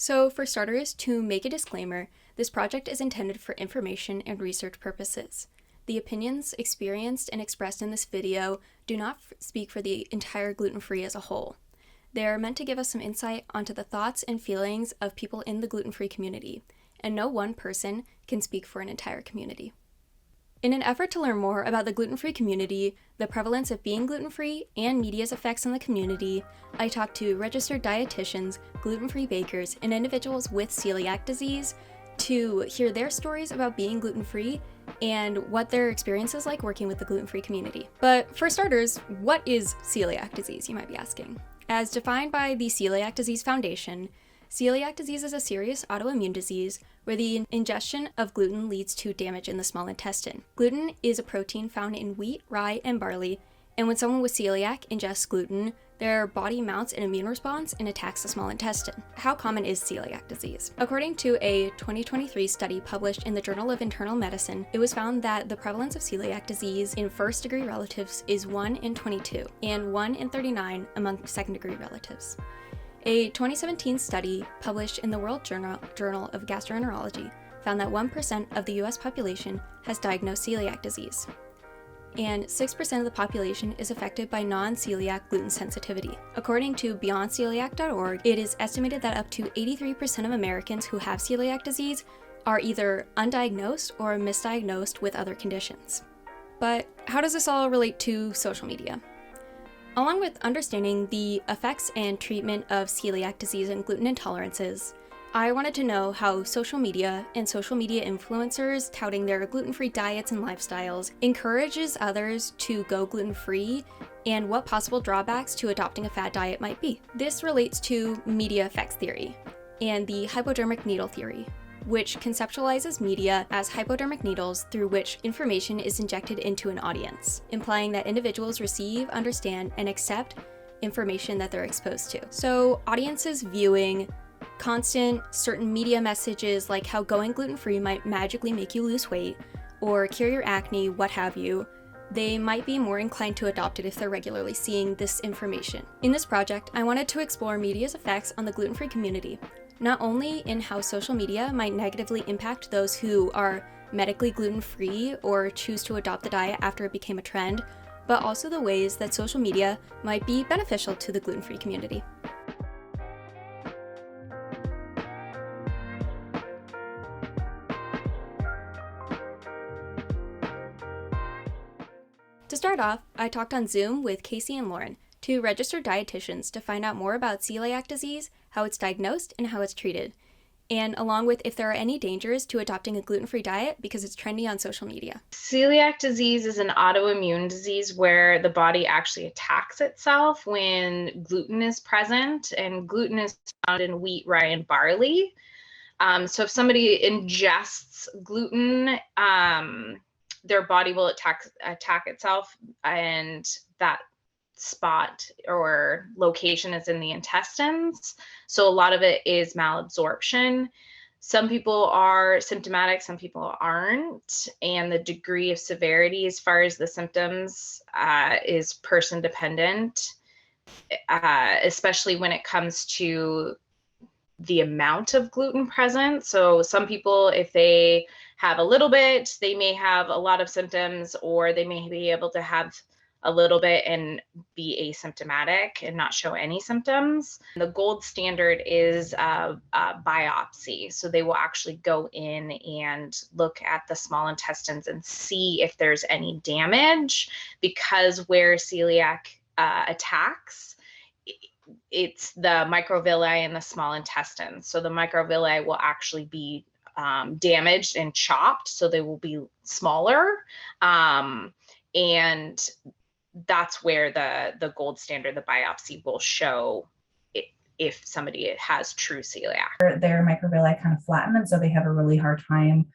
So for starters, to make a disclaimer, this project is intended for information and research purposes. The opinions experienced and expressed in this video do not speak for the entire gluten-free as a whole. They are meant to give us some insight onto the thoughts and feelings of people in the gluten-free community, and no one person can speak for an entire community. In an effort to learn more about the gluten-free community, the prevalence of being gluten-free, and media's effects on the community, I talked to registered dietitians, gluten-free bakers, and individuals with celiac disease to hear their stories about being gluten-free and what their experience is like working with the gluten-free community. But for starters, what is celiac disease, you might be asking? As defined by the Celiac Disease Foundation, celiac disease is a serious autoimmune disease where the ingestion of gluten leads to damage in the small intestine. Gluten is a protein found in wheat, rye, and barley, and when someone with celiac ingests gluten, their body mounts an immune response and attacks the small intestine. How common is celiac disease? According to a 2023 study published in the Journal of Internal Medicine, it was found that the prevalence of celiac disease in first-degree relatives is 1 in 22 and 1 in 39 among second-degree relatives. A 2017 study published in the World Journal of Gastroenterology found that 1% of the US population has diagnosed celiac disease, and 6% of the population is affected by non-celiac gluten sensitivity. According to BeyondCeliac.org, it is estimated that up to 83% of Americans who have celiac disease are either undiagnosed or misdiagnosed with other conditions. But how does this all relate to social media? Along with understanding the effects and treatment of celiac disease and gluten intolerances, I wanted to know how social media and social media influencers touting their gluten-free diets and lifestyles encourages others to go gluten-free and what possible drawbacks to adopting a fad diet might be. This relates to media effects theory and the hypodermic needle theory, which conceptualizes media as hypodermic needles through which information is injected into an audience, implying that individuals receive, understand, and accept information that they're exposed to. So audiences viewing constant certain media messages like how going gluten-free might magically make you lose weight or cure your acne, what have you, they might be more inclined to adopt it if they're regularly seeing this information. In this project, I wanted to explore media's effects on the gluten-free community, not only in how social media might negatively impact those who are medically gluten-free or choose to adopt the diet after it became a trend, but also the ways that social media might be beneficial to the gluten-free community. To start off, I talked on Zoom with Casey and Lauren, two registered dietitians, to find out more about celiac disease, how it's diagnosed, and how it's treated, and along with if there are any dangers to adopting a gluten-free diet because it's trendy on social media. Celiac disease is an autoimmune disease where the body actually attacks itself when gluten is present, and gluten is found in wheat, rye, and barley. So if somebody ingests gluten, their body will attack itself, and that spot or location is in the intestines. So a lot of it is malabsorption. Some people are symptomatic, some people aren't, and the degree of severity as far as the symptoms is person dependent, especially when it comes to the amount of gluten present. So some people, if they have a little bit, they may have a lot of symptoms, or they may be able to have a little bit and be asymptomatic and not show any symptoms. The gold standard is a biopsy. So they will actually go in and look at the small intestines and see if there's any damage, because where celiac attacks, it's the microvilli in the small intestine. So the microvilli will actually be damaged and chopped, so they will be smaller. And that's where the gold standard, the biopsy, will show if somebody has true celiac. Their microvilli kind of flatten, and so they have a really hard time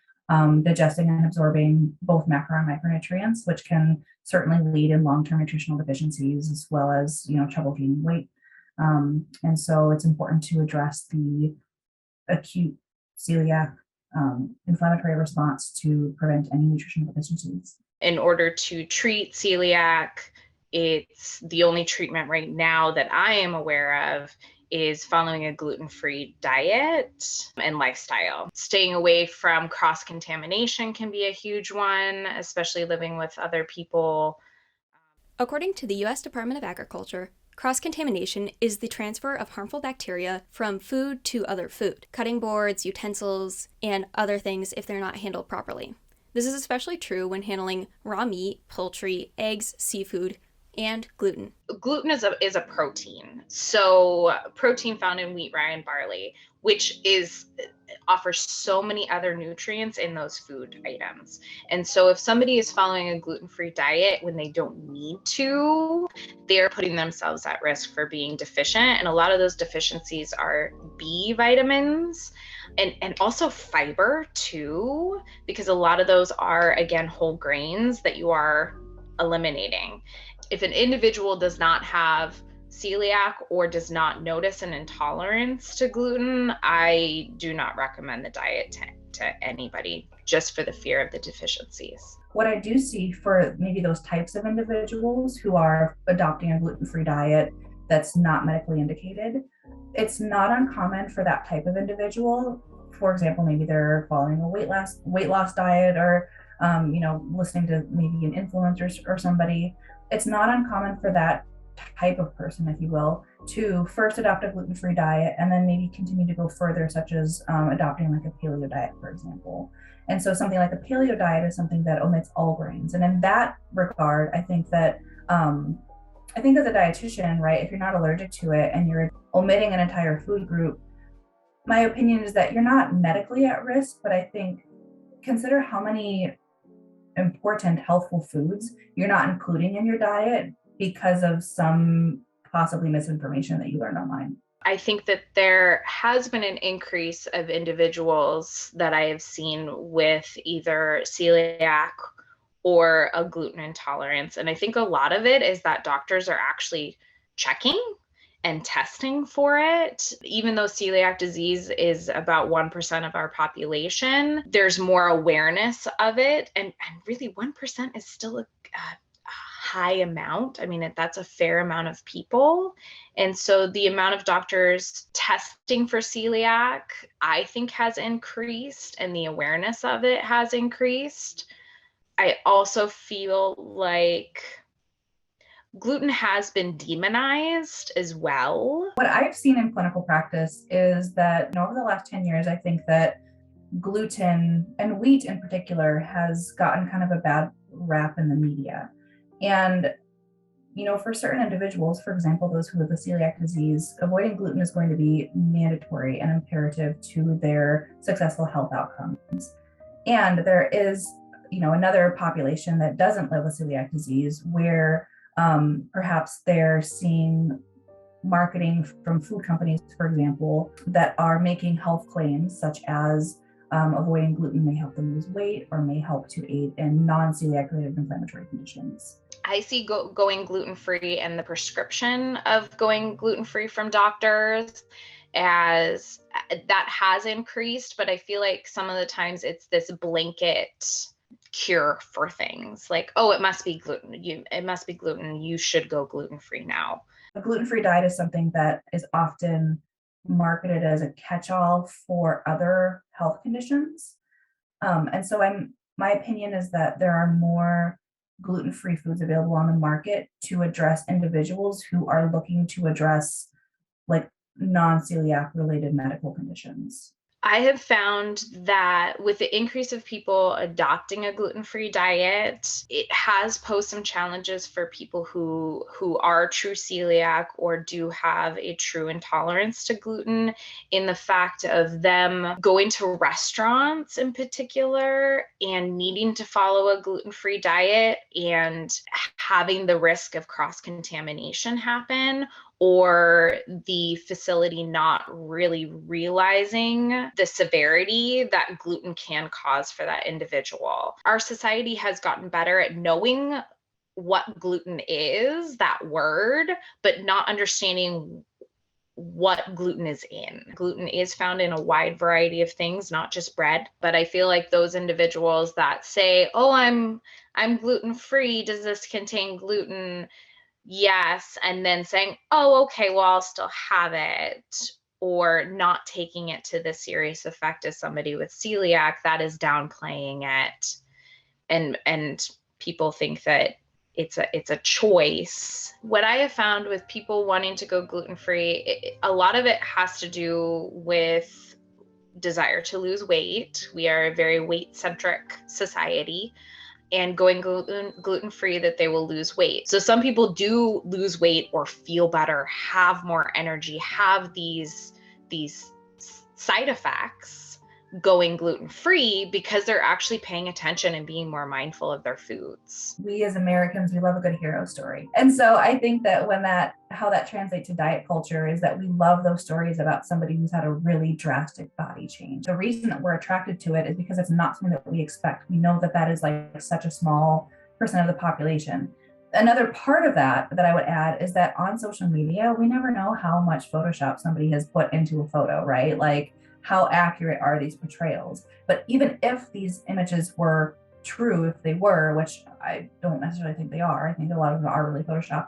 digesting and absorbing both macro and micronutrients, which can certainly lead in long-term nutritional deficiencies, as well as trouble gaining weight. And so it's important to address the acute celiac inflammatory response to prevent any nutritional deficiencies. In order to treat celiac, it's the only treatment right now that I am aware of is following a gluten-free diet and lifestyle. Staying away from cross-contamination can be a huge one, especially living with other people. According to the U.S. Department of Agriculture, cross-contamination is the transfer of harmful bacteria from food to other food, cutting boards, utensils, and other things if they're not handled properly. This is especially true when handling raw meat, poultry, eggs, seafood, and gluten. Gluten is a protein. So protein found in wheat, rye, and barley, which offers so many other nutrients in those food items. And so if somebody is following a gluten-free diet when they don't need to, they're putting themselves at risk for being deficient. And a lot of those deficiencies are B vitamins and also fiber too, because a lot of those are, again, whole grains that you are eliminating. If an individual does not have celiac or does not notice an intolerance to gluten, I do not recommend the diet to anybody, just for the fear of the deficiencies. What I do see for maybe those types of individuals who are adopting a gluten-free diet that's not medically indicated, it's not uncommon for that type of individual. For example, maybe they're following a weight loss diet, or listening to maybe an influencer or somebody. It's not uncommon for that type of person, if you will, to first adopt a gluten-free diet and then maybe continue to go further, such as adopting like a paleo diet, for example. And so something like a paleo diet is something that omits all grains. And in that regard, I think that as a dietitian, right, if you're not allergic to it and you're omitting an entire food group, my opinion is that you're not medically at risk, but I think consider how many important healthful foods you're not including in your diet because of some possibly misinformation that you learned online. I think that there has been an increase of individuals that I have seen with either celiac or a gluten intolerance. And I think a lot of it is that doctors are actually checking and testing for it. Even though celiac disease is about 1% of our population, there's more awareness of it. And really 1% is still a high amount. I mean, that's a fair amount of people. And so the amount of doctors testing for celiac, I think, has increased, and the awareness of it has increased. I also feel like gluten has been demonized as well. What I've seen in clinical practice is that over the last 10 years, I think that gluten and wheat in particular has gotten kind of a bad rap in the media. And, for certain individuals, for example, those who have the celiac disease, avoiding gluten is going to be mandatory and imperative to their successful health outcomes. And there is, another population that doesn't live with celiac disease where perhaps they're seeing marketing from food companies, for example, that are making health claims such as avoiding gluten may help them lose weight or may help to aid in non-celiac related inflammatory conditions. I see going gluten-free and the prescription of going gluten-free from doctors as that has increased, but I feel like some of the times it's this blanket cure for things like, oh, it must be gluten. You should go gluten-free now. A gluten-free diet is something that is often marketed as a catch-all for other health conditions. And so my opinion is that there are more gluten-free foods available on the market to address individuals who are looking to address like non-celiac related medical conditions. I have found that with the increase of people adopting a gluten-free diet, it has posed some challenges for people who are true celiac or do have a true intolerance to gluten, in the fact of them going to restaurants in particular and needing to follow a gluten-free diet and having the risk of cross-contamination happen, or the facility not really realizing the severity that gluten can cause for that individual. Our society has gotten better at knowing what gluten is, that word, but not understanding what gluten is in. Gluten is found in a wide variety of things, not just bread. But I feel like those individuals that say, oh, I'm gluten-free, does this contain gluten? yes, and then saying, oh, okay, well, I'll still have it, or not taking it to the serious effect as somebody with celiac, that is downplaying it. And people think that it's a choice. What I have found with people wanting to go gluten-free, a lot of it has to do with desire to lose weight. We are a very weight-centric society, and going gluten-free, that they will lose weight. So some people do lose weight or feel better, have more energy, have these side effects going gluten-free because they're actually paying attention and being more mindful of their foods. We as Americans, we love a good hero story. And so I think that how that translates to diet culture is that we love those stories about somebody who's had a really drastic body change. The reason that we're attracted to it is because it's not something that we expect. We know that that is like such a small percent of the population. Another part of that I would add is that on social media, we never know how much Photoshop somebody has put into a photo, right? Like, how accurate are these portrayals? But even if these images were true, if they were, which I don't necessarily think they are, I think a lot of them are really photoshopped.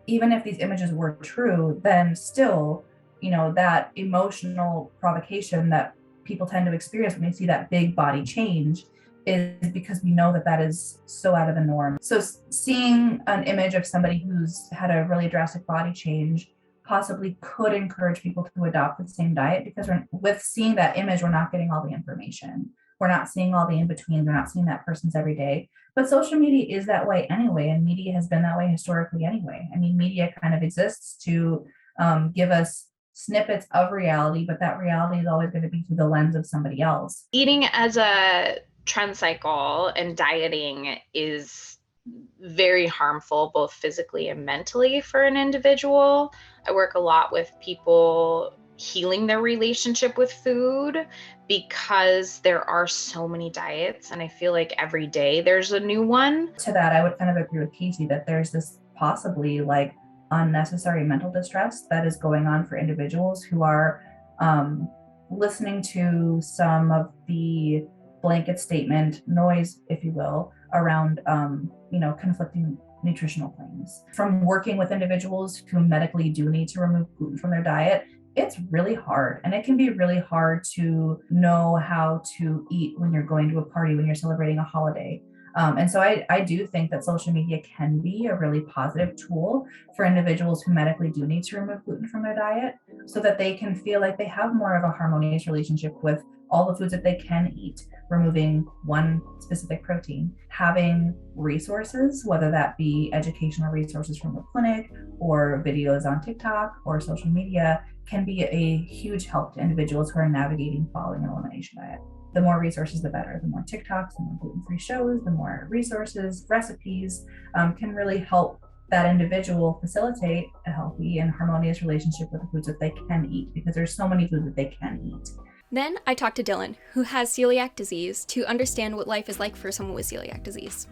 Even if these images were true, then still, that emotional provocation that people tend to experience when they see that big body change is because we know that that is so out of the norm. So seeing an image of somebody who's had a really drastic body change possibly could encourage people to adopt the same diet, because with seeing that image, we're not getting all the information. We're not seeing all the in-betweens. We're not seeing that person's every day. But social media is that way anyway, and media has been that way historically anyway. I mean, media kind of exists to give us snippets of reality, but that reality is always going to be through the lens of somebody else. Eating as a trend cycle and dieting is very harmful, both physically and mentally, for an individual. I work a lot with people healing their relationship with food because there are so many diets, and I feel like every day there's a new one. To that, I would kind of agree with Casey that there's this possibly like unnecessary mental distress that is going on for individuals who are listening to some of the blanket statement noise, if you will, around conflicting nutritional claims. From working with individuals who medically do need to remove gluten from their diet, it's really hard. And it can be really hard to know how to eat when you're going to a party, when you're celebrating a holiday. And so I do think that social media can be a really positive tool for individuals who medically do need to remove gluten from their diet, so that they can feel like they have more of a harmonious relationship with all the foods that they can eat, removing one specific protein. Having resources, whether that be educational resources from the clinic or videos on TikTok or social media, can be a huge help to individuals who are navigating following an elimination diet. The more resources, the better. The more TikToks, the more gluten-free shows, the more resources, recipes can really help that individual facilitate a healthy and harmonious relationship with the foods that they can eat, because there's so many foods that they can eat. Then I talked to Dylan, who has celiac disease, to understand what life is like for someone with celiac disease.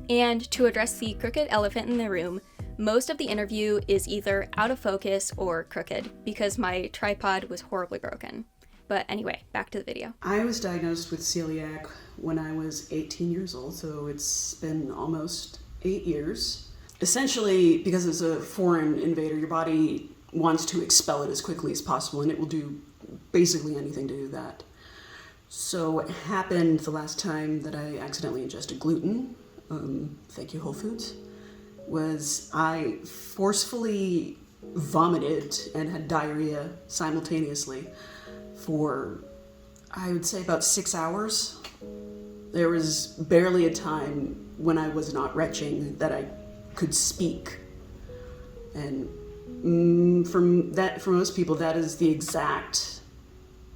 And to address the crooked elephant in the room, most of the interview is either out of focus or crooked because my tripod was horribly broken. But anyway, back to the video. I was diagnosed with celiac when I was 18 years old, so it's been almost 8 years. Essentially, because it's a foreign invader, your body wants to expel it as quickly as possible, and it will do basically anything to do that. So what happened the last time that I accidentally ingested gluten, thank you Whole Foods, was I forcefully vomited and had diarrhea simultaneously for, I would say, about 6 hours. There was barely a time when I was not retching that I could speak. And for most people, that is the exact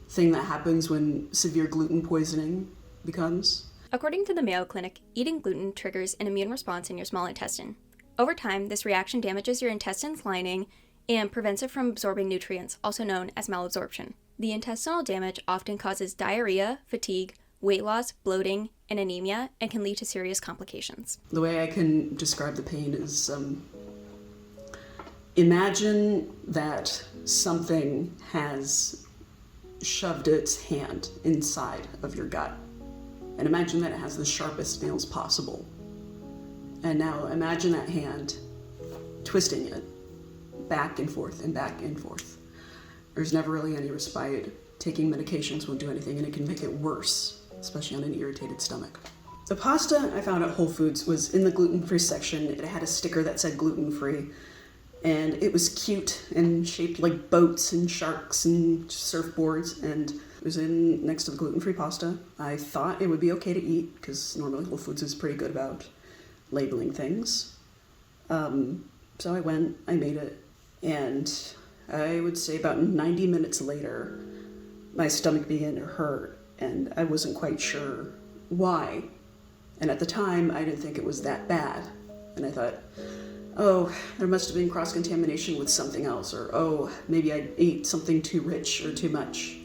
thing that happens when severe gluten poisoning becomes. According to the Mayo Clinic, eating gluten triggers an immune response in your small intestine. Over time, this reaction damages your intestine's lining and prevents it from absorbing nutrients, also known as malabsorption. The intestinal damage often causes diarrhea, fatigue, weight loss, bloating, and anemia, and can lead to serious complications. The way I can describe the pain is, imagine that something has shoved its hand inside of your gut. And imagine that it has the sharpest nails possible. And now imagine that hand twisting it back and forth and back and forth. There's never really any respite. Taking medications won't do anything, and it can make it worse, especially on an irritated stomach. The pasta I found at Whole Foods was in the gluten-free section. It had a sticker that said gluten-free, and it was cute and shaped like boats and sharks and surfboards, and it was in next to the gluten-free pasta. I thought it would be okay to eat, because normally Whole Foods is pretty good about labeling things. So I went, I made it, and I would say about 90 minutes later, my stomach began to hurt, and I wasn't quite sure why. And at the time, I didn't think it was that bad. And I thought, oh, there must have been cross-contamination with something else, or oh, maybe I ate something too rich or too much.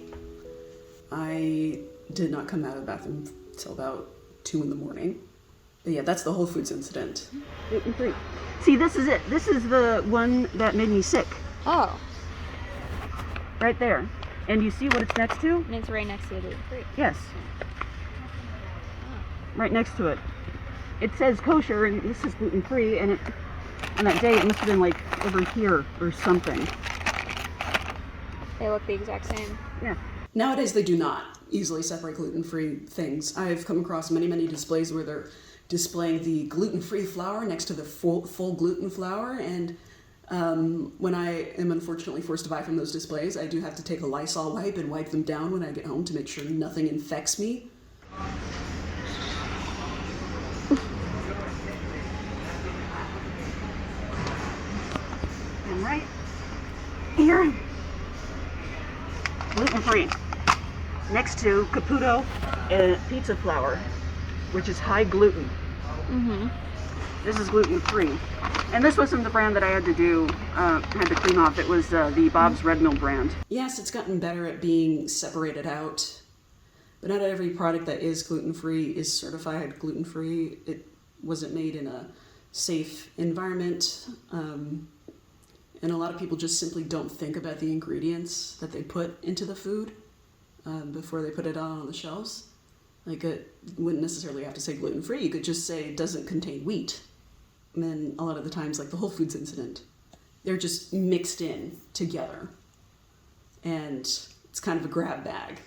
I did not come out of the bathroom until about 2 in the morning. But yeah, that's the Whole Foods incident. Gluten-free. See, this is it. This is the one that made me sick. Oh, Right there. And you see what it's next to? and it's right next to the gluten-free. Yes. Right next to it. It says kosher, and this is gluten-free, and on that day it must have been like over here or something. They look the exact same. Yeah. Nowadays, they do not easily separate gluten-free things. I've come across many, many displays where they're displaying the gluten-free flour next to the full gluten flour, and when I am unfortunately forced to buy from those displays, I do have to take a Lysol wipe and wipe them down when I get home to make sure nothing infects me. And right here, gluten-free. Next to Caputo pizza flour, which is high gluten. Mm-hmm. This is gluten-free. And this wasn't the brand that I had to clean off. It was the Bob's Red Mill brand. Yes, it's gotten better at being separated out, but not every product that is gluten-free is certified gluten-free. It wasn't made in a safe environment, and a lot of people just simply don't think about the ingredients that they put into the food before they put it out on the shelves. Like, it wouldn't necessarily have to say gluten-free. You could just say it doesn't contain wheat. And then a lot of the times, like the Whole Foods incident, they're just mixed in together. And it's kind of a grab bag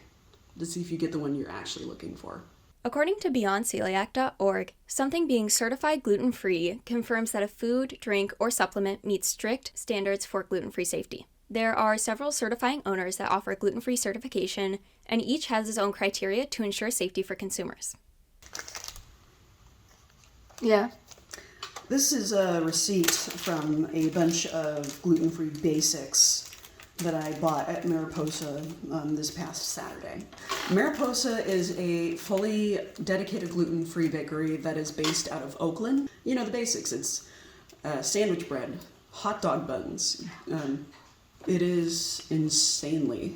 to see if you get the one you're actually looking for. According to BeyondCeliac.org, something being certified gluten-free confirms that a food, drink, or supplement meets strict standards for gluten-free safety. There are several certifying owners that offer gluten-free certification, and each has its own criteria to ensure safety for consumers. Yeah. This is a receipt from a bunch of gluten-free basics that I bought at Mariposa this past Saturday. Mariposa is a fully dedicated gluten-free bakery that is based out of Oakland. You know the basics. It's sandwich bread, hot dog buns. It is insanely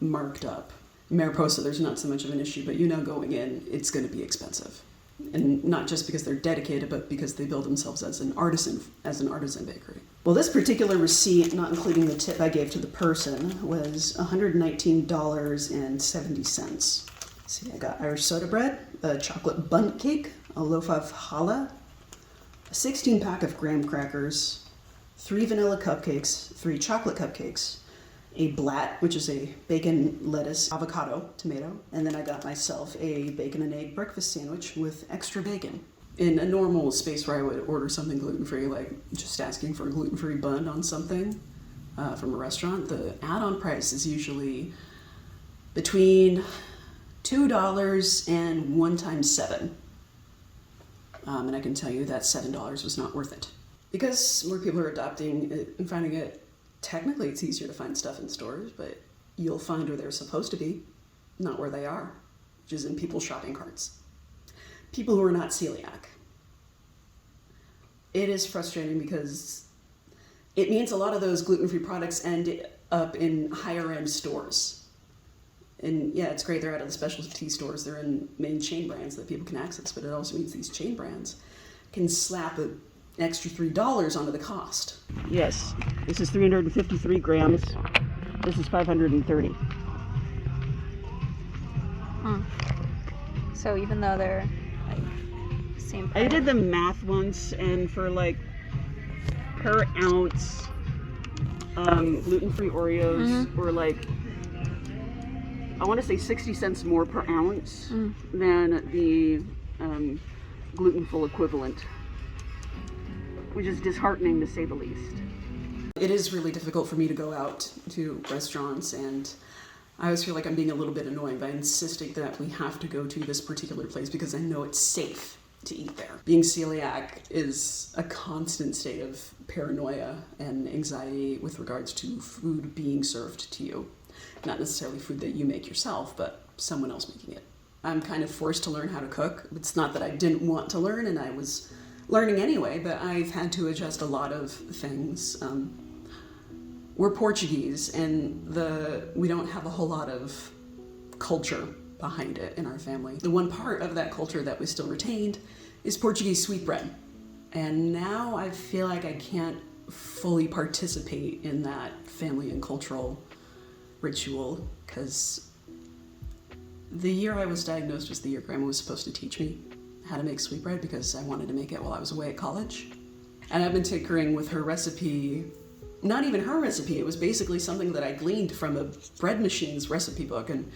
marked up. Mariposa, there's not so much of an issue, but you know going in, it's going to be expensive. And not just because they're dedicated, but because they build themselves as an artisan bakery. Well, this particular receipt, not including the tip I gave to the person, was $119.70. See, I got Irish soda bread, a chocolate bundt cake, a loaf of challah, a 16-pack of graham crackers, 3 vanilla cupcakes, 3 chocolate cupcakes, a blat, which is a bacon, lettuce, avocado, tomato, and then I got myself a bacon and egg breakfast sandwich with extra bacon. In a normal space where I would order something gluten-free, like just asking for a gluten-free bun on something from a restaurant, the add-on price is usually between $2 and 1 times 7. And I can tell you that $7 was not worth it. Because more people are adopting it and finding it, technically it's easier to find stuff in stores, but you'll find where they're supposed to be, not where they are, which is in people's shopping carts. People who are not celiac. It is frustrating because it means a lot of those gluten-free products end up in higher-end stores. And yeah, it's great they're out of the specialty stores. They're in main chain brands that people can access, but it also means these chain brands can slap an extra $3 onto the cost. Yes. This is 353 grams. This is 530. So even though they're like same I did the math once, and for like per ounce gluten-free Oreos were like, I want to say 60 cents more per ounce than the gluten-full equivalent, which is disheartening to say the least. It is really difficult for me to go out to restaurants, and I always feel like I'm being a little bit annoying by insisting that we have to go to this particular place because I know it's safe to eat there. Being celiac is a constant state of paranoia and anxiety with regards to food being served to you. Not necessarily food that you make yourself, but someone else making it. I'm kind of forced to learn how to cook. It's not that I didn't want to learn, and I was learning anyway, but I've had to adjust a lot of things. We're Portuguese, and we don't have a whole lot of culture behind it in our family. The one part of that culture that we still retained is Portuguese sweetbread. And now I feel like I can't fully participate in that family and cultural ritual, because the year I was diagnosed was the year Grandma was supposed to teach me how to make sweetbread because I wanted to make it while I was away at college. And I've been tinkering with her recipe. Not even her recipe, it was basically something that I gleaned from a bread machine's recipe book and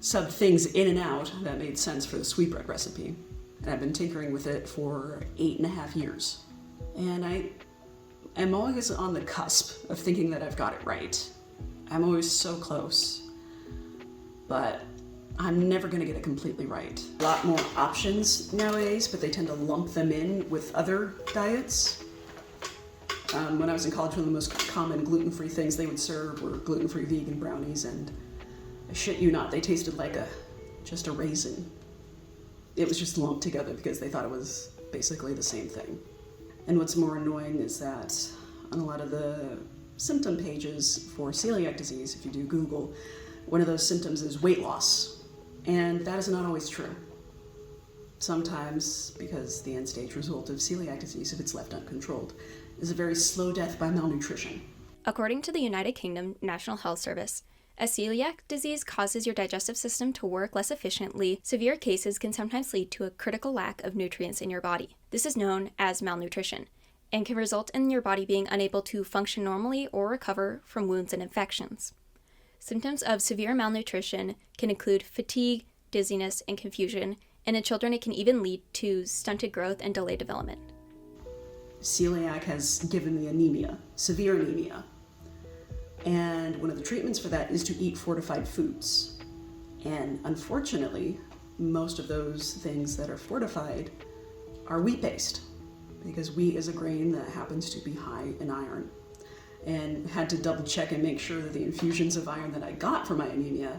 subbed things in and out that made sense for the sweetbread recipe. And I've been tinkering with it for 8.5 years. And I am always on the cusp of thinking that I've got it right. I'm always so close, but I'm never gonna get it completely right. A lot more options nowadays, but they tend to lump them in with other diets. When I was in college, one of the most common gluten-free things they would serve were gluten-free vegan brownies, and I shit you not, they tasted like just a raisin. It was just lumped together because they thought it was basically the same thing. And what's more annoying is that on a lot of the symptom pages for celiac disease, if you do Google, one of those symptoms is weight loss. And that is not always true. Sometimes, because the end-stage result of celiac disease, if it's left uncontrolled, is a very slow death by malnutrition. According to the United Kingdom National Health Service, as celiac disease causes your digestive system to work less efficiently, severe cases can sometimes lead to a critical lack of nutrients in your body. This is known as malnutrition, and can result in your body being unable to function normally or recover from wounds and infections. Symptoms of severe malnutrition can include fatigue, dizziness, and confusion, and in children it can even lead to stunted growth and delayed development. Celiac has given me anemia, severe anemia. And one of the treatments for that is to eat fortified foods. And unfortunately, most of those things that are fortified are wheat-based, because wheat is a grain that happens to be high in iron. And had to double check and make sure that the infusions of iron that I got for my anemia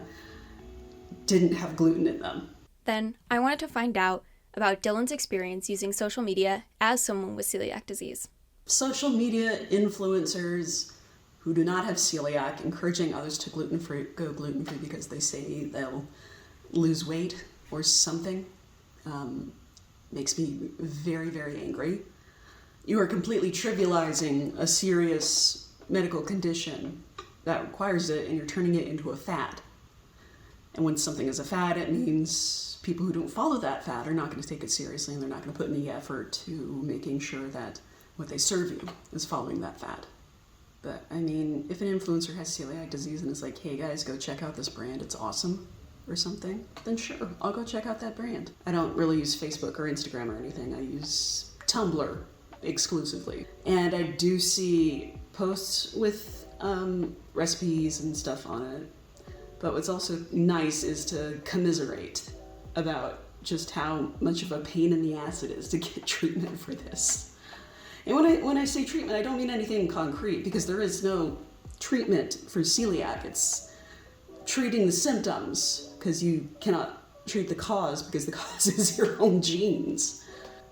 didn't have gluten in them. Then, I wanted to find out about Dylan's experience using social media as someone with celiac disease. Social media influencers who do not have celiac encouraging others to go gluten-free because they say they'll lose weight or something makes me very, very angry. You are completely trivializing a serious medical condition that requires it, and you're turning it into a fad. And when something is a fad, it means people who don't follow that fad are not going to take it seriously, and they're not going to put any effort to making sure that what they serve you is following that fad. But I mean, if an influencer has celiac disease and is like, hey guys, go check out this brand, it's awesome, or something, then sure, I'll go check out that brand. I don't really use Facebook or Instagram or anything. I use Tumblr exclusively. And I do see posts with recipes and stuff on it. But what's also nice is to commiserate about just how much of a pain in the ass it is to get treatment for this. And when I say treatment, I don't mean anything concrete, because there is no treatment for celiac. It's treating the symptoms, because you cannot treat the cause, because the cause is your own genes.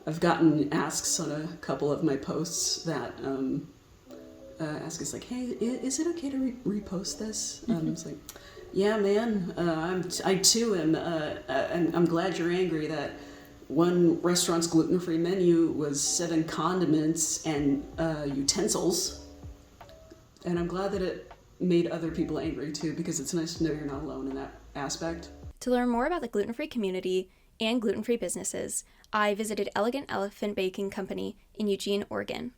I've gotten asks on a couple of my posts that ask us like, hey, is it okay to repost this? It's like, yeah, man, I too am, and I'm glad you're angry that one restaurant's gluten-free menu was 7 condiments and utensils. And I'm glad that it made other people angry too, because it's nice to know you're not alone in that aspect. To learn more about the gluten-free community and gluten-free businesses, I visited Elegant Elephant Baking Company in Eugene, Oregon.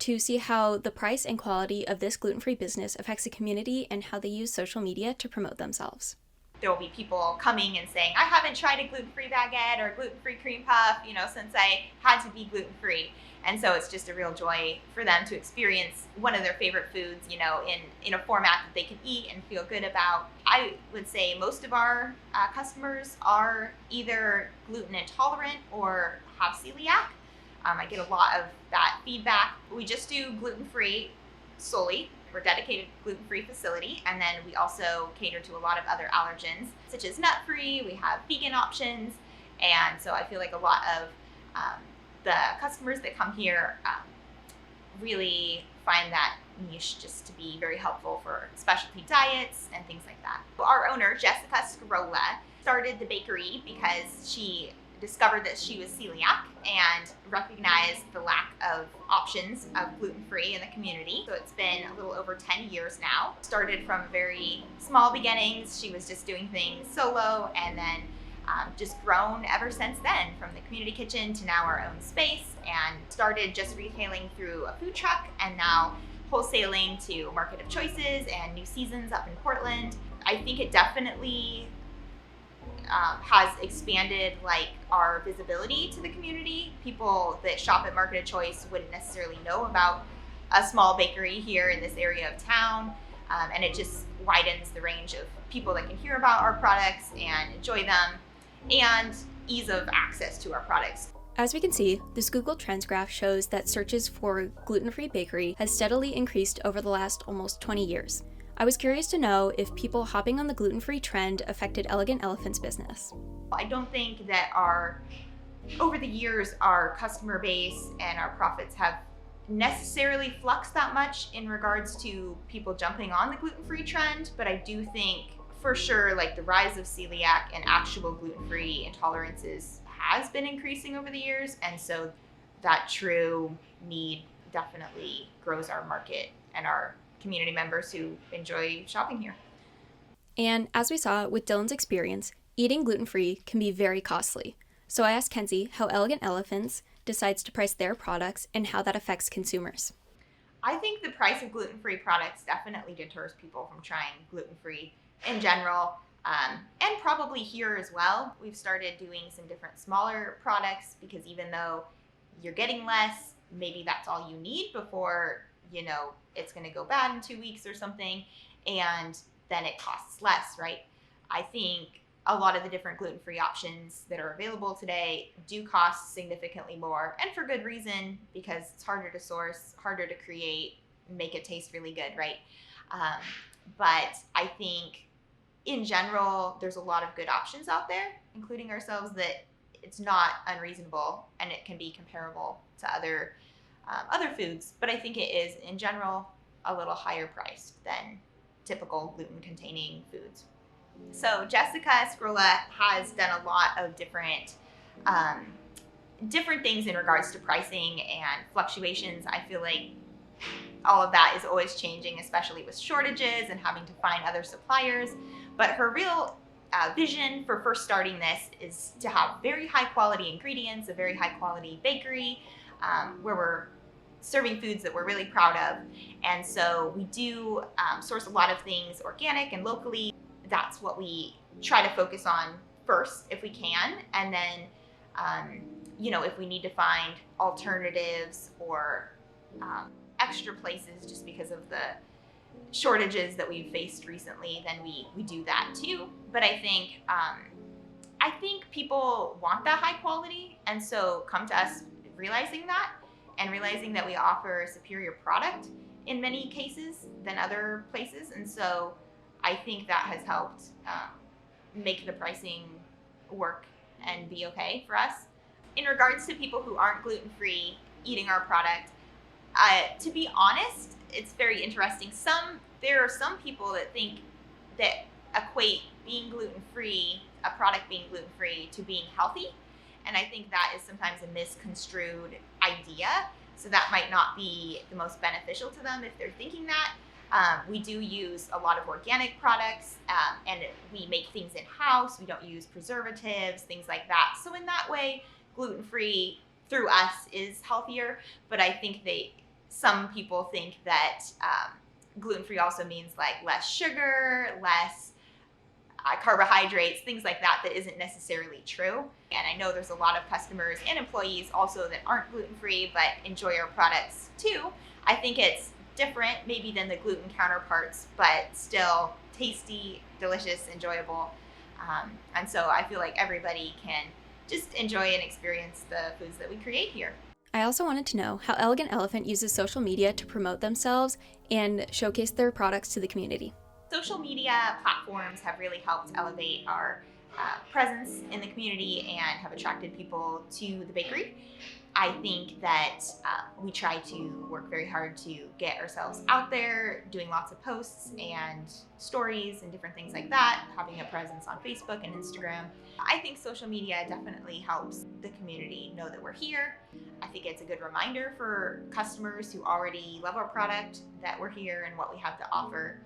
to see how the price and quality of this gluten-free business affects the community and how they use social media to promote themselves. There will be people coming and saying, I haven't tried a gluten-free baguette or gluten-free cream puff, since I had to be gluten-free. And so it's just a real joy for them to experience one of their favorite foods, in a format that they can eat and feel good about. I would say most of our customers are either gluten intolerant or have celiac. I get a lot of that feedback. We just do gluten-free solely. We're a dedicated gluten-free facility, and then we also cater to a lot of other allergens, such as nut-free. We have vegan options, and so I feel like a lot of the customers that come here really find that niche just to be very helpful for specialty diets and things like that. Our owner, Jessica Scarola, started the bakery because she discovered that she was celiac and recognized the lack of options of gluten-free in the community. So it's been a little over 10 years now. Started from very small beginnings. She was just doing things solo, and then just grown ever since then, from the community kitchen to now our own space, and started just retailing through a food truck and now wholesaling to Market of Choices and New Seasons up in Portland. I think it definitely has expanded our visibility to the community. People that shop at Market of Choice wouldn't necessarily know about a small bakery here in this area of town, and it just widens the range of people that can hear about our products and enjoy them, and ease of access to our products. As we can see, this Google Trends graph shows that searches for gluten-free bakery has steadily increased over the last almost 20 years. I was curious to know if people hopping on the gluten-free trend affected Elegant Elephant's business. I don't think that over the years, our customer base and our profits have necessarily fluxed that much in regards to people jumping on the gluten-free trend, but I do think for sure the rise of celiac and actual gluten-free intolerances has been increasing over the years, and so that true need definitely grows our market and our community members who enjoy shopping here. And as we saw with Dylan's experience, eating gluten-free can be very costly. So I asked Kenzie how Elegant Elephants decides to price their products and how that affects consumers. I think the price of gluten-free products definitely deters people from trying gluten-free in general, and probably here as well. We've started doing some different smaller products because even though you're getting less, maybe that's all you need before it's going to go bad in 2 weeks or something, and then it costs less, right? I think a lot of the different gluten-free options that are available today do cost significantly more, and for good reason, because it's harder to source, harder to create, make it taste really good, right? But I think in general, there's a lot of good options out there, including ourselves, that it's not unreasonable and it can be comparable to other foods. But I think it is, in general, a little higher priced than typical gluten-containing foods. So Jessica Scarola has done a lot of different things in regards to pricing and fluctuations. I feel like all of that is always changing, especially with shortages and having to find other suppliers. But her real vision for first starting this is to have very high quality ingredients, a very high quality bakery, where we're serving foods that we're really proud of. And so we do source a lot of things organic and locally. That's what we try to focus on first if we can. And then, if we need to find alternatives or extra places just because of the shortages that we've faced recently, then we do that too. But I think people want that high quality, and so come to us realizing that, and realizing that we offer a superior product in many cases than other places. And so I think that has helped make the pricing work and be okay for us. In regards to people who aren't gluten-free eating our product, to be honest, it's very interesting. There are some people that equate being gluten-free, a product being gluten-free, to being healthy. And I think that is sometimes a misconstrued idea. So that might not be the most beneficial to them if they're thinking that. We do use a lot of organic products, and we make things in-house. We don't use preservatives, things like that. So in that way, gluten-free through us is healthier. But I think some people think that gluten-free also means like less sugar, less carbohydrates, things like that, that isn't necessarily true. And I know there's a lot of customers and employees also that aren't gluten-free but enjoy our products too. I think it's different maybe than the gluten counterparts, but still tasty, delicious, enjoyable. And so I feel like everybody can just enjoy and experience the foods that we create here. I also wanted to know how Elegant Elephant uses social media to promote themselves and showcase their products to the community. Social media platforms have really helped elevate our presence in the community and have attracted people to the bakery. I think that we try to work very hard to get ourselves out there, doing lots of posts and stories and different things like that, having a presence on Facebook and Instagram. I think social media definitely helps the community know that we're here. I think it's a good reminder for customers who already love our product that we're here and what we have to offer.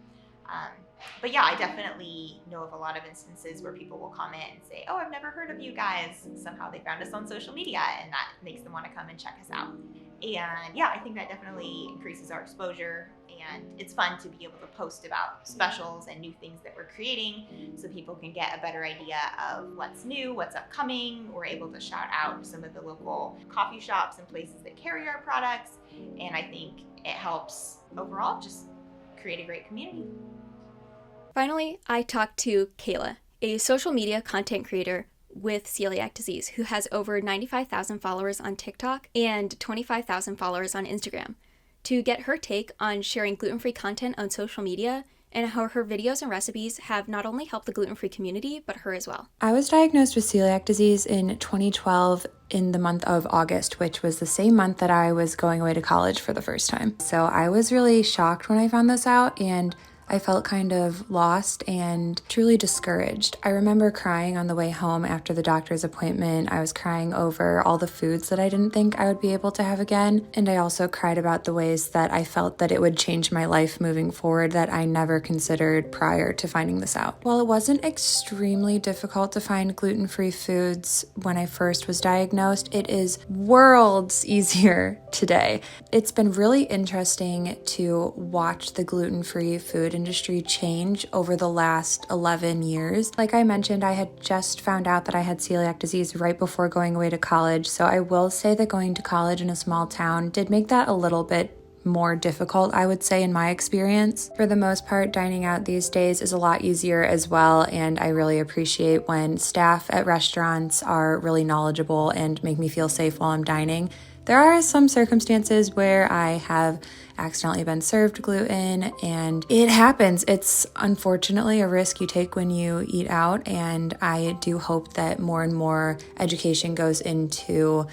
But yeah, I definitely know of a lot of instances where people will comment and say, oh, I've never heard of you guys. Somehow they found us on social media, and that makes them want to come and check us out. And yeah, I think that definitely increases our exposure, and it's fun to be able to post about specials and new things that we're creating so people can get a better idea of what's new, what's upcoming. We're able to shout out some of the local coffee shops and places that carry our products, and I think it helps overall just create a great community. Finally, I talked to Kayla, a social media content creator with celiac disease who has over 95,000 followers on TikTok and 25,000 followers on Instagram, to get her take on sharing gluten-free content on social media and how her videos and recipes have not only helped the gluten-free community, but her as well. I was diagnosed with celiac disease in 2012 in the month of August, which was the same month that I was going away to college for the first time. So I was really shocked when I found this out, and I felt kind of lost and truly discouraged. I remember crying on the way home after the doctor's appointment. I was crying over all the foods that I didn't think I would be able to have again. And I also cried about the ways that I felt that it would change my life moving forward that I never considered prior to finding this out. While it wasn't extremely difficult to find gluten-free foods when I first was diagnosed, it is worlds easier today. It's been really interesting to watch the gluten-free food industry change over the last 11 years. Like I mentioned, I had just found out that I had celiac disease right before going away to college, so I will say that going to college in a small town did make that a little bit more difficult, I would say, in my experience. For the most part, dining out these days is a lot easier as well, and I really appreciate when staff at restaurants are really knowledgeable and make me feel safe while I'm dining. There are some circumstances where I have accidentally been served gluten, and it happens. It's unfortunately a risk you take when you eat out, and I do hope that more and more education goes into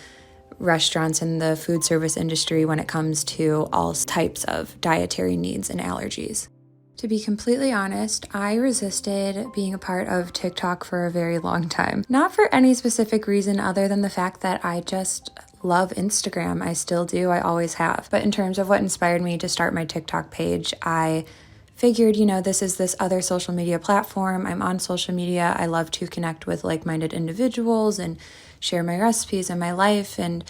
restaurants and the food service industry when it comes to all types of dietary needs and allergies. To be completely honest, I resisted being a part of TikTok for a very long time. Not for any specific reason other than the fact that I just love Instagram. I still do, I always have. But in terms of what inspired me to start my TikTok page, I figured, this is this other social media platform. I'm on social media. I love to connect with like-minded individuals and share my recipes and my life and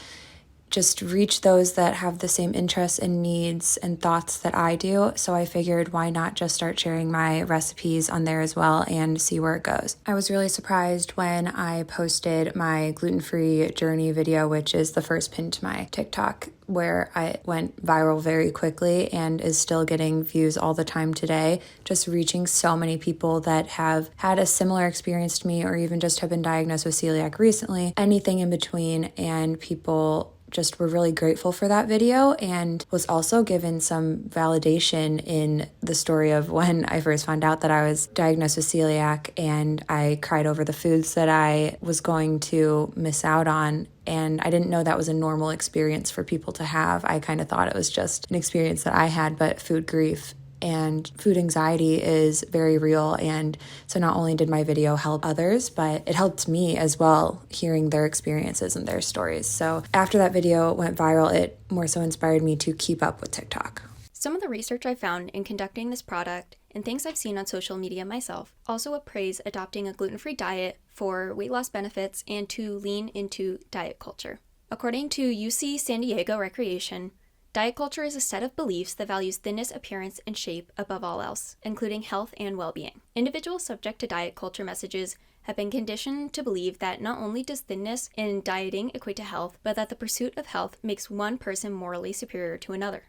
just reach those that have the same interests and needs and thoughts that I do. So I figured, why not just start sharing my recipes on there as well and see where it goes. I was really surprised when I posted my gluten-free journey video, which is the first pin to my TikTok, where I went viral very quickly and is still getting views all the time today, just reaching so many people that have had a similar experience to me or even just have been diagnosed with celiac recently, anything in between, and people just were really grateful for that video, and was also given some validation in the story of when I first found out that I was diagnosed with celiac, and I cried over the foods that I was going to miss out on. And I didn't know that was a normal experience for people to have. I kind of thought it was just an experience that I had, but food grief and food anxiety is very real. And so not only did my video help others, but it helped me as well, hearing their experiences and their stories. So after that video went viral, it more so inspired me to keep up with TikTok. Some of the research I found in conducting this product and things I've seen on social media myself also appraise adopting a gluten-free diet for weight loss benefits and to lean into diet culture. According to UC San Diego Recreation, Diet culture is a set of beliefs that values thinness, appearance, and shape above all else, including health and well-being. Individuals subject to diet culture messages have been conditioned to believe that not only does thinness in dieting equate to health, but that the pursuit of health makes one person morally superior to another.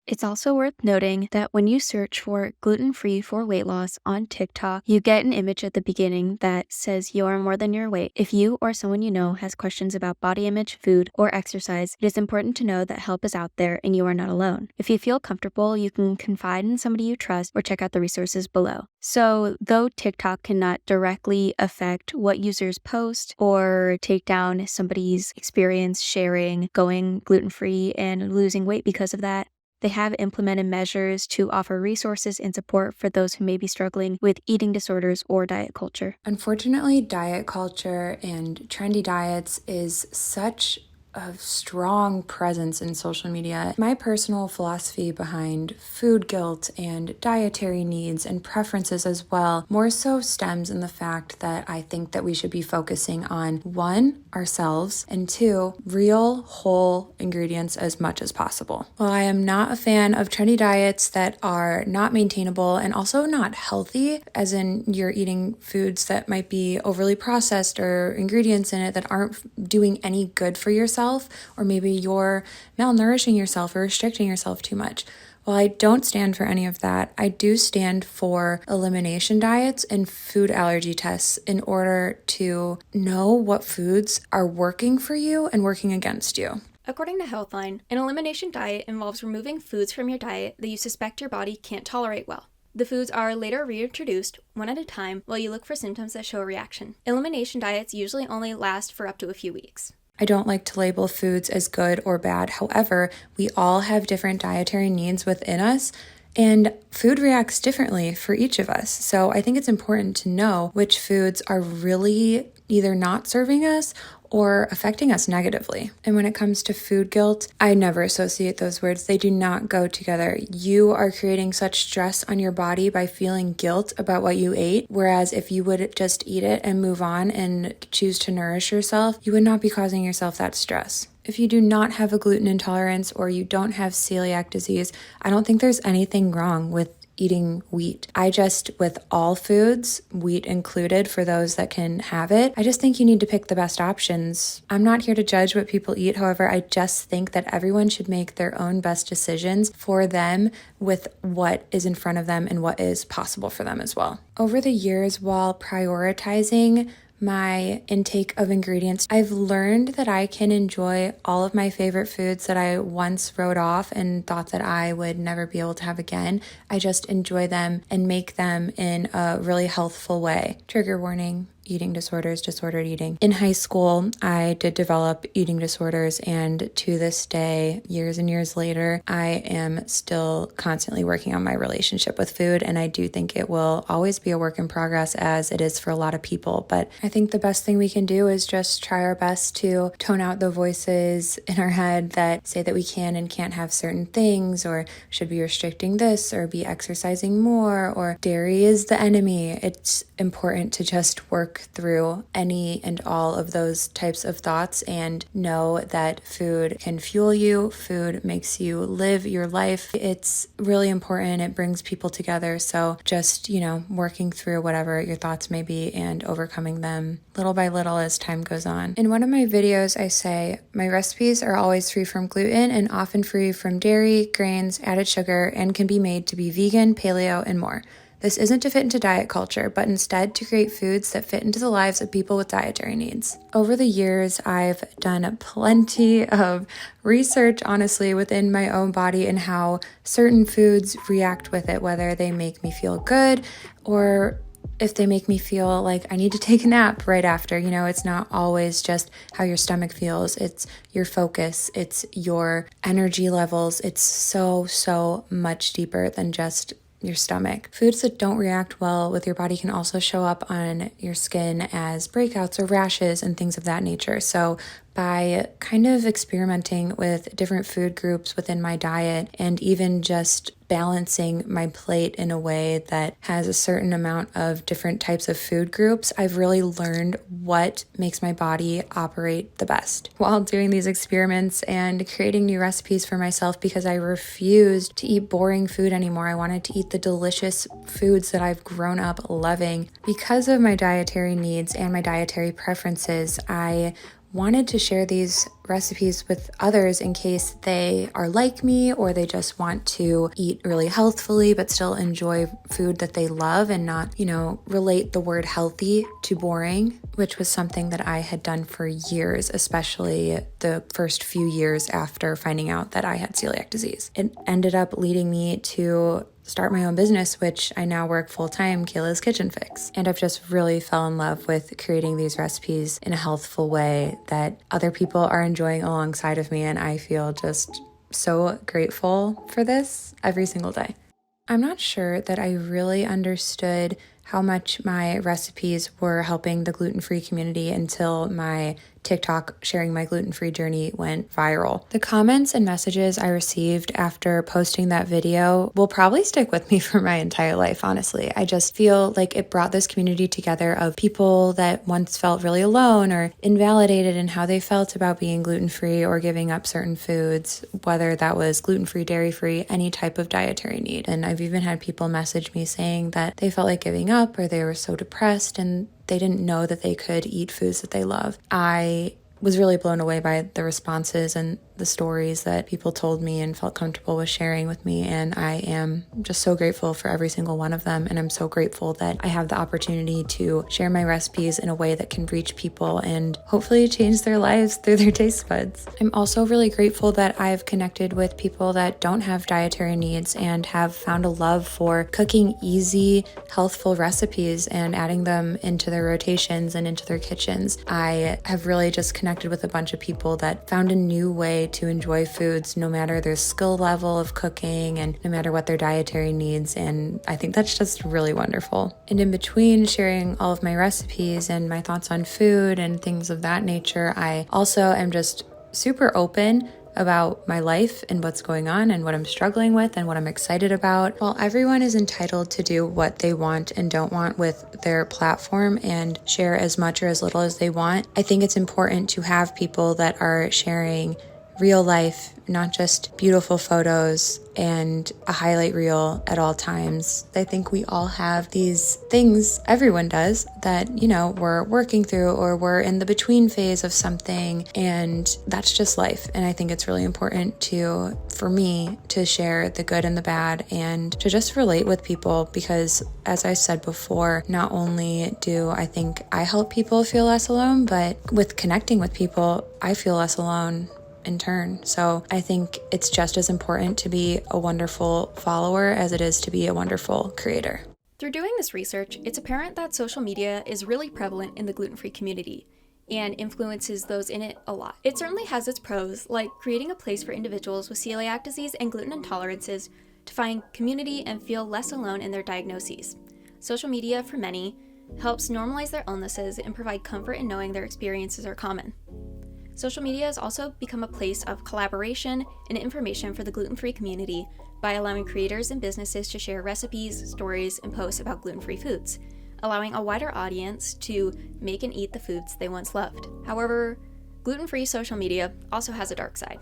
It's also worth noting that when you search for gluten-free for weight loss on TikTok, you get an image at the beginning that says you are more than your weight. If you or someone you know has questions about body image, food, or exercise, it is important to know that help is out there and you are not alone. If you feel comfortable, you can confide in somebody you trust or check out the resources below. So, though TikTok cannot directly affect what users post or take down somebody's experience sharing going gluten-free and losing weight because of that, they have implemented measures to offer resources and support for those who may be struggling with eating disorders or diet culture. Unfortunately, diet culture and trendy diets is such a strong presence in social media. My personal philosophy behind food guilt and dietary needs and preferences as well more so stems in the fact that I think that we should be focusing on, one, ourselves, and two, real whole ingredients as much as possible. While I am not a fan of trendy diets that are not maintainable and also not healthy, as in you're eating foods that might be overly processed or ingredients in it that aren't doing any good for yourself, or maybe you're malnourishing yourself or restricting yourself too much. While I don't stand for any of that, I do stand for elimination diets and food allergy tests in order to know what foods are working for you and working against you. According to Healthline, an elimination diet involves removing foods from your diet that you suspect your body can't tolerate well. The foods are later reintroduced one at a time while you look for symptoms that show a reaction. Elimination diets usually only last for up to a few weeks. I don't like to label foods as good or bad. However, we all have different dietary needs within us, and food reacts differently for each of us. So I think it's important to know which foods are really either not serving us or affecting us negatively. And when it comes to food guilt, I never associate those words. They do not go together. You are creating such stress on your body by feeling guilt about what you ate, whereas if you would just eat it and move on and choose to nourish yourself, you would not be causing yourself that stress. If you do not have a gluten intolerance or you don't have celiac disease, I don't think there's anything wrong with eating wheat. With all foods, wheat included for those that can have it, I just think you need to pick the best options. I'm not here to judge what people eat. However, I just think that everyone should make their own best decisions for them with what is in front of them and what is possible for them as well. Over the years, while prioritizing my intake of ingredients, I've learned that I can enjoy all of my favorite foods that I once wrote off and thought that I would never be able to have again. I just enjoy them and make them in a really healthful way. Trigger warning: eating disorders, disordered eating. In high school, I did develop eating disorders, and to this day, years and years later, I am still constantly working on my relationship with food, and I do think it will always be a work in progress, as it is for a lot of people. But I think the best thing we can do is just try our best to tone out the voices in our head that say that we can and can't have certain things, or should be restricting this, or be exercising more, or dairy is the enemy. It's important to just work through any and all of those types of thoughts and know that food can fuel you. Food makes you live your life. It's really important. It brings people together. So just, working through whatever your thoughts may be and overcoming them little by little as time goes on. In one of my videos, I say my recipes are always free from gluten and often free from dairy, grains, added sugar, and can be made to be vegan, paleo, and more. This isn't to fit into diet culture, but instead to create foods that fit into the lives of people with dietary needs. Over the years, I've done plenty of research, honestly, within my own body and how certain foods react with it, whether they make me feel good or if they make me feel like I need to take a nap right after. It's not always just how your stomach feels. It's your focus. It's your energy levels. It's so much deeper than just your stomach. Foods that don't react well with your body can also show up on your skin as breakouts or rashes and things of that nature. So by kind of experimenting with different food groups within my diet and even just balancing my plate in a way that has a certain amount of different types of food groups, I've really learned what makes my body operate the best. While doing these experiments and creating new recipes for myself, because I refused to eat boring food anymore, I wanted to eat the delicious foods that I've grown up loving. Because of my dietary needs and my dietary preferences, I wanted to share these recipes with others in case they are like me or they just want to eat really healthfully but still enjoy food that they love and not, relate the word healthy to boring, which was something that I had done for years, especially the first few years after finding out that I had celiac disease. It ended up leading me to start my own business, which I now work full-time, Kayla's Kitchen Fix. And I've just really fell in love with creating these recipes in a healthful way that other people are enjoying alongside of me. And I feel just so grateful for this every single day. I'm not sure that I really understood how much my recipes were helping the gluten-free community until my TikTok sharing my gluten-free journey went viral. The comments and messages I received after posting that video will probably stick with me for my entire life, honestly. I just feel like it brought this community together of people that once felt really alone or invalidated in how they felt about being gluten-free or giving up certain foods, whether that was gluten-free, dairy-free, any type of dietary need. And I've even had people message me saying that they felt like giving up or they were so depressed and they didn't know that they could eat foods that they love. I was really blown away by the responses and the stories that people told me and felt comfortable with sharing with me. And I am just so grateful for every single one of them. And I'm so grateful that I have the opportunity to share my recipes in a way that can reach people and hopefully change their lives through their taste buds. I'm also really grateful that I've connected with people that don't have dietary needs and have found a love for cooking easy, healthful recipes and adding them into their rotations and into their kitchens. I have really just connected with a bunch of people that found a new way to enjoy foods no matter their skill level of cooking and no matter what their dietary needs. And I think that's just really wonderful. And in between sharing all of my recipes and my thoughts on food and things of that nature, I also am just super open about my life and what's going on and what I'm struggling with and what I'm excited about. While everyone is entitled to do what they want and don't want with their platform and share as much or as little as they want, I think it's important to have people that are sharing real life, not just beautiful photos and a highlight reel at all times. I think we all have these things, everyone does, that, we're working through or we're in the between phase of something, and that's just life. And I think it's really important for me to share the good and the bad and to just relate with people because, as I said before, not only do I think I help people feel less alone, but with connecting with people, I feel less alone in turn. So I think it's just as important to be a wonderful follower as it is to be a wonderful creator. Through doing this research, it's apparent that social media is really prevalent in the gluten-free community and influences those in it a lot. It certainly has its pros, like creating a place for individuals with celiac disease and gluten intolerances to find community and feel less alone in their diagnoses. Social media, for many, helps normalize their illnesses and provide comfort in knowing their experiences are common. Social media has also become a place of collaboration and information for the gluten-free community by allowing creators and businesses to share recipes, stories, and posts about gluten-free foods, allowing a wider audience to make and eat the foods they once loved. However, gluten-free social media also has a dark side.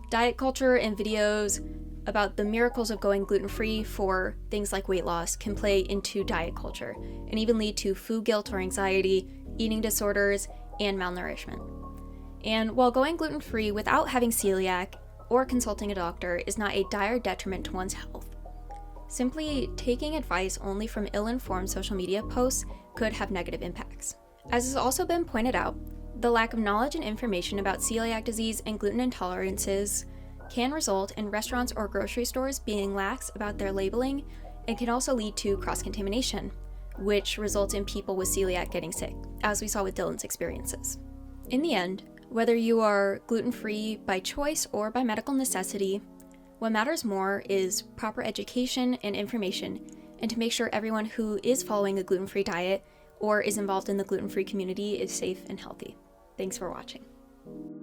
Diet culture and videos about the miracles of going gluten-free for things like weight loss can play into diet culture and even lead to food guilt or anxiety, eating disorders, and malnourishment. And while going gluten-free without having celiac or consulting a doctor is not a dire detriment to one's health, simply taking advice only from ill-informed social media posts could have negative impacts. As has also been pointed out, the lack of knowledge and information about celiac disease and gluten intolerances can result in restaurants or grocery stores being lax about their labeling and can also lead to cross-contamination, which results in people with celiac getting sick, as we saw with Dylan's experiences. In the end, whether you are gluten-free by choice or by medical necessity, what matters more is proper education and information, and to make sure everyone who is following a gluten-free diet or is involved in the gluten-free community is safe and healthy. Thanks for watching. you.